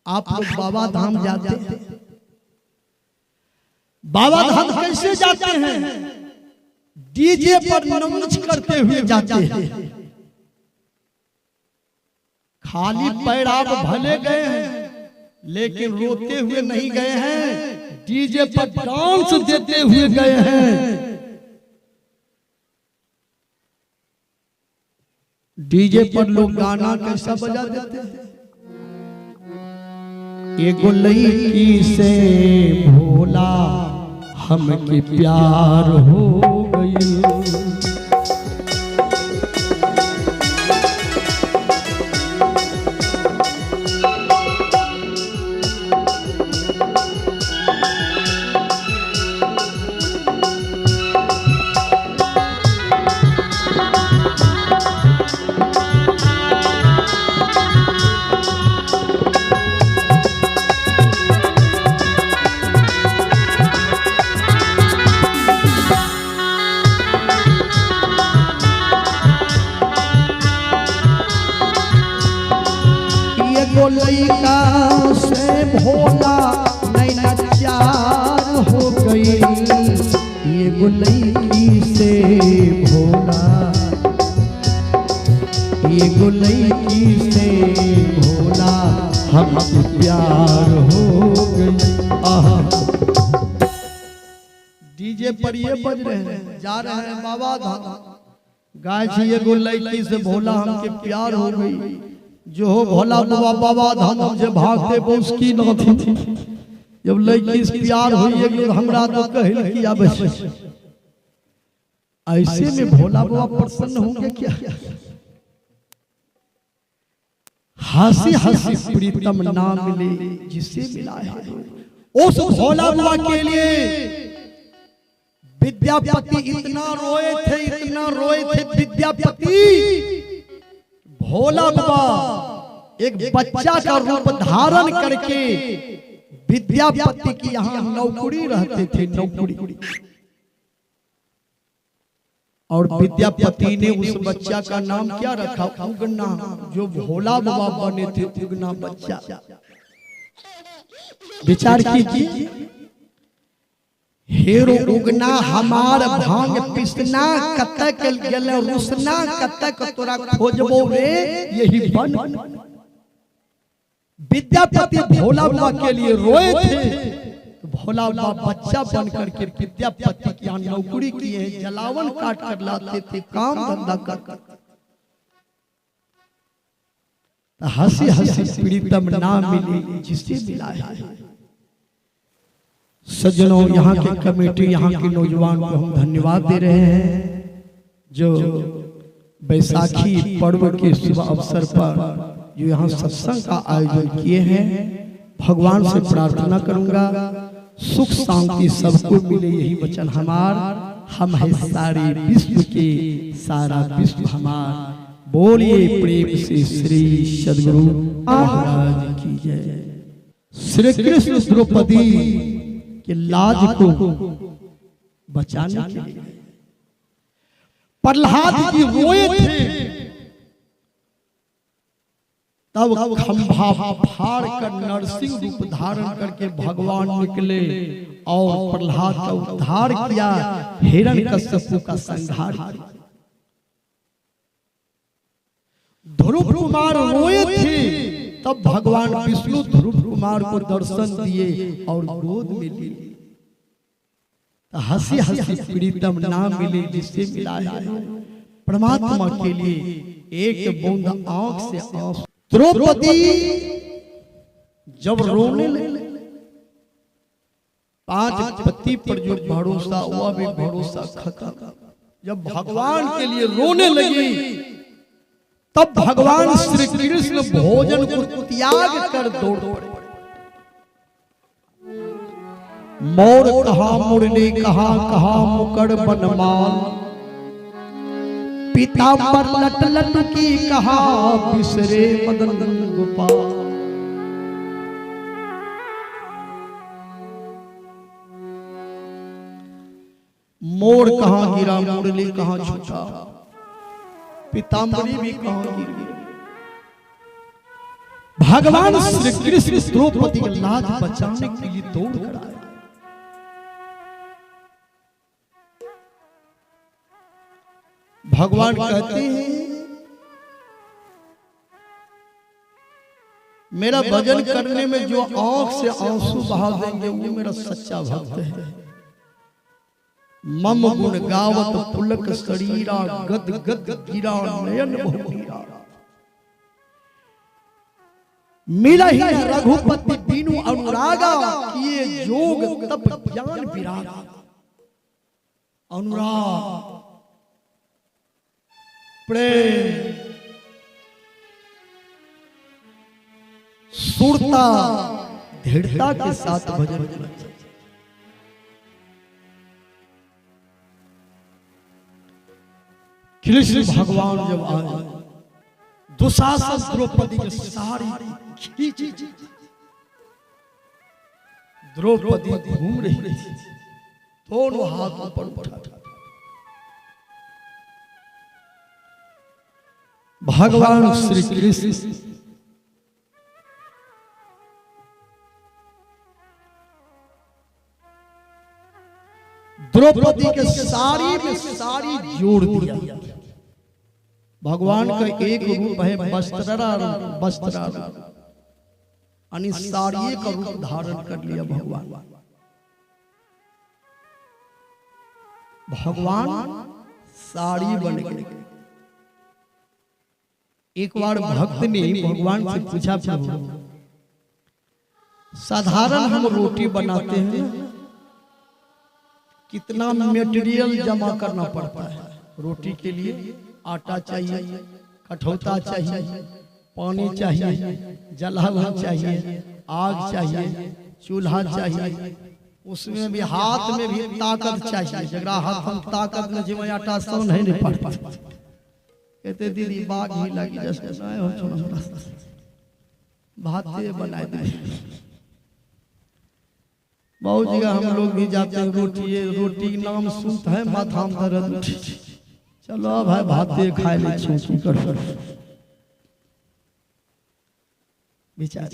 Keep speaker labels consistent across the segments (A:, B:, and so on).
A: आप लोग बाबा धाम जाते हैं, बाबा धाम कैसे जाते हैं? डीजे पर नाच करते हुए जाते हैं। खाली पैर आप भले गए हैं, लेकिन रोते हुए नहीं गए हैं, डीजे पर डांस देते हुए गए हैं। डीजे पर लोग गाना कैसा बजा देते हैं? एगो लड़की से भोला हमके प्यार हो गई। लइका से भोला नैना चार हो गई। एगो लइकी से भोला, एगो लइकी से भोला हमको प्यार हो गई। डीजे पर ये बज रहे हैं, जा रहे हैं बाबा धाम। गाय छी एगो लइकी से भोला हमके प्यार हो गई। जो हो भोला बाबा बाबा धाम से भागते उसकी न थी। जब लड़की से प्यार हुई हमरा तो कहल कि अब ऐसे में भोला बाबा प्रसन्न होंगे क्या? हंसी हंसी प्रीतम ना मिले जिसे मिला है। उस भोला बाबा के लिए विद्यापति इतना रोए थे, इतना रोए थे विद्यापति। भोला बाबा एक बच्चा का रूप धारण करके विद्यापति की यहाँ नौकरी रहते थे, नौकरी। और विद्यापति ने उस बच्चा का नाम क्या रखा? उगना। जो भोला बाबा बने थे, उगना बच्चा। विचार कीजिए, हेरो उगना हमार भांग पिसना, कतक गेल रुसना, कतक तोरा खोजबो रे यही बन। विद्यापति भोला बाबा के लिए रोए थे, तो भोला बाबा बच्चा बन करके विद्यापति की यहाँ नौकरी किए, जलावन काट कर लाते थे, काम धंधा कर। हंसी हंसी प्रीतम ना मिली जिसे मिला है। सज्जनों, यहाँ की कमेटी, यहाँ के नौजवान को हम धन्यवाद दे रहे हैं, जो बैसाखी पर्व के शुभ अवसर पर जो यहाँ सत्संग का आयोजन किए हैं। भगवान से प्रार्थना करूंगा सुख शांति सबको मिले, यही वचन हमार। हम है सारे विश्व के, सारा विश्व हमार। बोलिए प्रेम से श्री सद्गुरु महाराज की जय। श्री कृष्ण द्रौपदी कि लाज को बचाने के लिए प्रहलाद जी रोए थे, तब खंभा फाड़ कर नरसिंह रूप धारण करके भगवान निकले और प्रहलाद का उद्धार किया, हिरण्यकश्यप का संहार किया। ध्रुव कुमार रोए थे, तब भगवान विष्णु ध्रुव कुमार को दर्शन दिए और गोद में लिए। हंसी हंसी प्रीतम ना मिले जिससे मिला है। परमात्मा के लिए एक बूंद आंख से आंसू। द्रौपदी जब रोने लगे, 5 पति पर जो भरोसा हुआ भी भरोसा खत्म। जब भगवान के लिए रोने लगी, तब भगवान श्री कृष्ण भोजन को त्याग कर दौड़ पड़े। मोर कहा मुरली कहा, कहा मुकड़ बनमाल, पीतांबर लट लट की कहा, बिसरे मदन गोपाल। मोर कहाँ गिरा, मुरली कहाँ छूटा, पीतांबरी भी कहाँ गिरी। भगवान श्री कृष्ण द्रौपदी की लाज बचाने के लिए दौड़ कर आए। भगवान कहते हैं मेरा भजन करने में जो आंख से आंसू बहा देंगे वो मेरा सच्चा भक्त है। मम गुण गावत पुलक शरीरा गद गद गिरा नयन बहुमीरा। मिला ही रघुपति बीनु अनुरागा किए जोग तप ज्ञान विरागा। अनुराग प्रेम सुरता दृढ़ता के साथ भजन करना चाहिए। कृष्ण भगवान जब आए दुशासन द्रौपदी के सारी खींच द्रौपदी घूम रही थी, दोनों हाथ ऊपर उठा। भगवान श्री कृष्ण द्रौपदी के साड़ी में साड़ी जोड़ दिया। भगवान का एक रूप है वस्त्रा रूप, वस्त्रा यानी साड़ी का रूप धारण कर लिया भगवान। भगवान साड़ी बन गए। एक बार भक्त ने भगवान से पूछा, प्रभु साधारण हम रोटी बनाते हैं कितना मटेरियल जमा करना पड़ता है रोटी के लिए? आटा चाहिए, कठौता चाहिए, पानी चाहिए, जलावन चाहिए, आग चाहिए, चूल्हा चाहिए, उसमें भी हाथ में भी ताकत चाहिए। जगरा हाथ में ताकत में जिम्मे आटा सौ नहीं पड़ता। कहते दीदी बाग ही लगी जैसे भाते बनाए दे। बहुत जगह हम लोग भी जाते हैं, रोटी नाम सुनता है माथा में दर्द, चलो भाई भाते खाए ले छूछी कर विचार।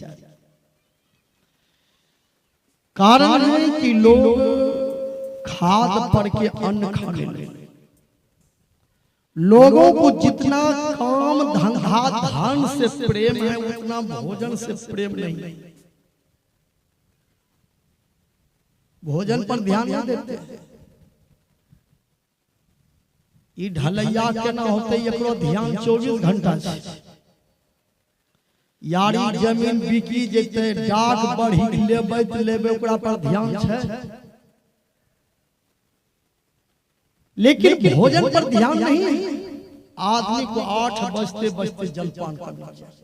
A: कारण है कि लोग खाद पर के अन्न खाने लगे। लोगों को जितना काम धंधा धन से प्रेम है उतना भोजन से प्रेम नहीं। भोजन पर ध्यान नहीं देते। ई ढलैया केना होते एकरो ध्यान 24 घंटा छै। यारी जमीन बिकी जेते, डाक बढ़ी लेबै त लेबै, ओकरा पर ध्यान छै। लेकिन भोजन पर ध्यान नहीं। आदमी को 8 बजते बजते जलपान करना चाहिए।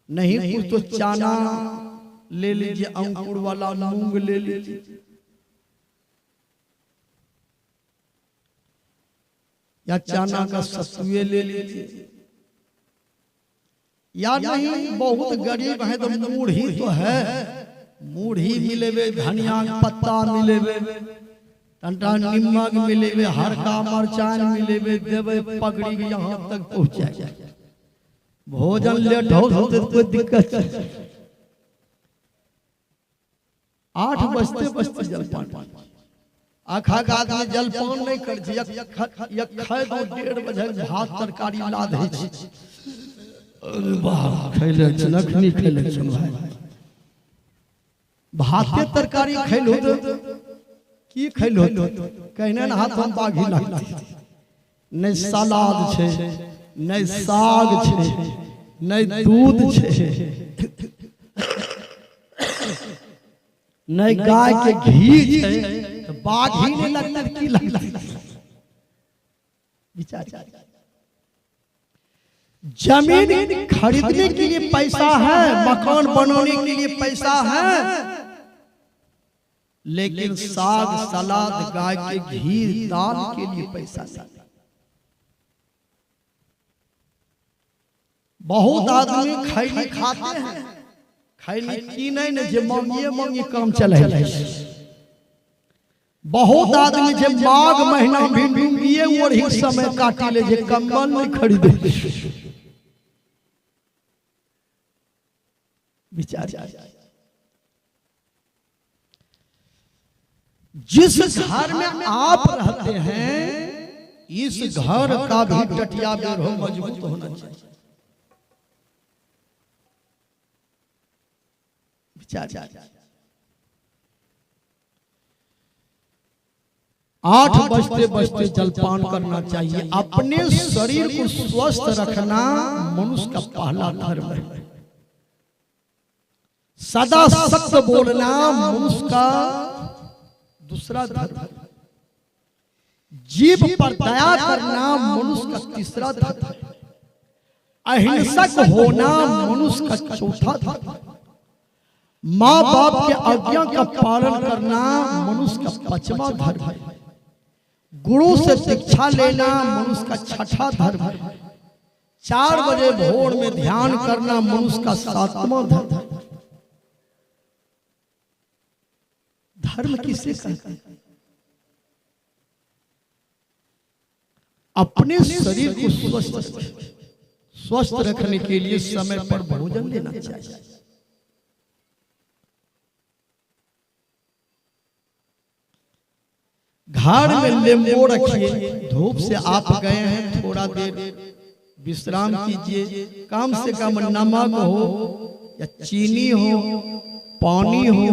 A: नहीं कुछ तो चाना ले लीजिए, अंकुर वाला मूंग ले लीजिए, या चना का सत्तुए ले लीजिए, या नहीं बहुत गरीब है तो मूढ़ी तो है, मूढ़ी मिलेबे, धनिया पत्ता मिलेबे, टंटा निमक मिलेबे, हरका मरचान मिलेबे, देवे पगड़ी यहाँ तक पहुँचाए। भोजन लेट हो तो कोई दिक्कत है। 8 बजते बजते जलपान। आखा का आदमी जलपान नहीं कर छै, एक खाए तो 1:30 बजे भात तरकारी ला दे छै। अरे वाह खैले छ, नखनी खैले छ भाई। भाते तरकारी खैलो तो की खैलो तो कहने न हाथ में बाघी लगती। नहीं सलाद छै, नहीं साग छै, नहीं दूध छै, नहीं गाय के घी छै, तो बाघ ही नहीं लगता की लगता। विचार। जमीन खरीदने के लिए पैसा है, मकान बनाने के लिए पैसा है, लेकिन साग सलाद गाय के घी दाल के लिए पैसा नहीं। बहुत आदमी खैनी खाते हैं, खैनी की नहीं न जे मांगिए काम चले। बहुत आदमी जे माघ महीना भिंडिए ओढ़ी समय काटी ले, जे कम्बल नहीं खरीदे। विचार। जिस घर में आप रहते हैं इस घर का भी टटिया बेरो मजबूत होना चाहिए। विचार। 8 बजते बजते जलपान करना चाहिए। अपने शरीर को स्वस्थ रखना मनुष्य का पहला धर्म है। सदा सत्य बोलना मनुष्य का दूसरा धर्म है। जीव पर दया करना मनुष्य का तीसरा धर्म है। अहिंसक होना मनुष्य का चौथा धर्म है। माँ बाप के आज्ञा का पालन करना मनुष्य का 5वां धर्म है। गुरु से शिक्षा लेना मनुष्य का 6ठा धर्म है। 4 बजे भोर में ध्यान करना मनुष्य का 7वां धर्म है। धर्म किसे कहते हैं? अपने शरीर को स्वस्थ रखने के लिए समय पर भोजन लेना चाहिए। घर में नींबू रखिए। धूप से आप गए हैं, थोड़ा देर विश्राम कीजिए। कम से कम नमक हो या चीनी हो, पानी हो,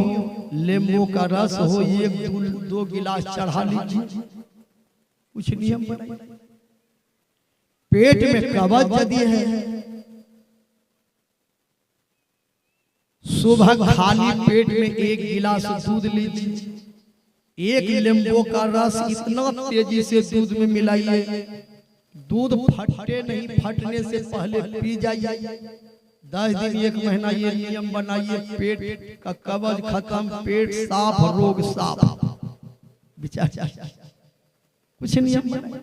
A: नींबू का रस हो, 1-2 गिलास चढ़ा लीजिए। कुछ नियम बनाइए। पेट में कब्ज यदि है, सुबह खाली पेट में 1 गिलास दूध लीजिए। 1 नींबू का रस इतना तेजी से दूध में मिलाइए, दूध फटे नहीं, फटने से पहले पी जाइए। 10 दिन 1 महीना ये नियम बनाइए। पेट का कब्ज खत्म, पेट साफ, रोग साफ। विचार। कुछ नियम बनाइए।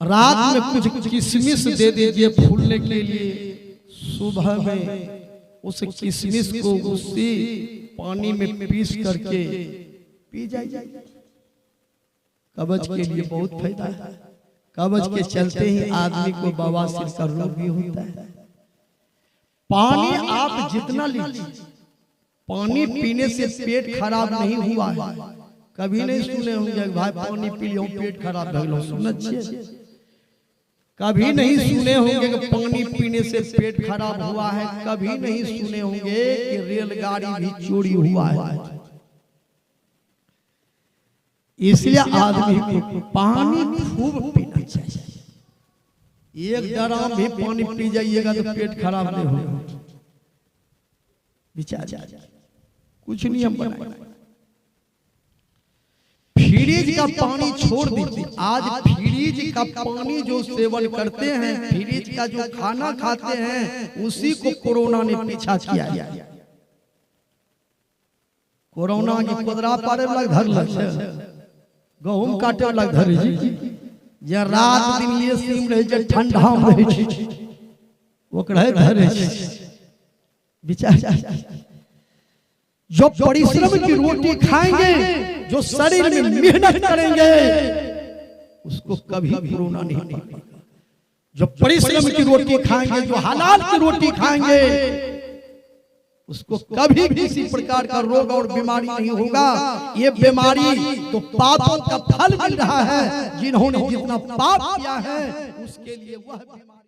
A: रात में कुछ किशमिश दे दीजिए फूलने के लिए। सुबह में उस किशमिश को उसी पानी में पीस करके पी जाइए। कब्ज के लिए बहुत फायदा है। कब्ज के चलते ही आदमी को बवासीर का रोग भी होता है। पानी आप जितना लीजिए, पानी पीने से पेट खराब नहीं हुआ है। कभी नहीं सुने होंगे भाई पानी पी लियो पेट खराब हो गया, सुनना चाहिए। कभी नहीं सुने होंगे कि पानी पीने से पेट खराब हुआ है। कभी नहीं सुने होंगे कि रेलगाड़ी भी चोरी हुआ है। इसलिए आदमी को पानी खूब पीना चाहिए। 1 ड्राम भी पानी पी जाइएगा तो पेट खराब नहीं होगा। विचार। कुछ नियम बनाए। फ्रिज का पानी छोड़ दीजिए। आज फ्रिज का पानी जो सेवन करते हैं, फ्रिज का जो खाना खाते हैं, उसी को कोरोना ने पीछा किया। कोरोना की कुदरा पारे लग धर लग, गहूम काटे लग धर जी। जे रात दिन ये सीम रहे, जे ठंडा में रहे ओकरा धरे। विचार। जो परिश्रम की रोटी खाएंगे, जो शरीर में मेहनत करेंगे, उसको कभी कोरोना नहीं होगा। जो परिश्रम की रोटी खाएंगे, जो हलाल की रोटी खाएंगे, उसको कभी भी किसी प्रकार का रोग और बीमारी नहीं होगा। ये बीमारी तो पापों का फल मिल रहा है। जिन्होंने जितना पाप किया है उसके लिए वह बीमारी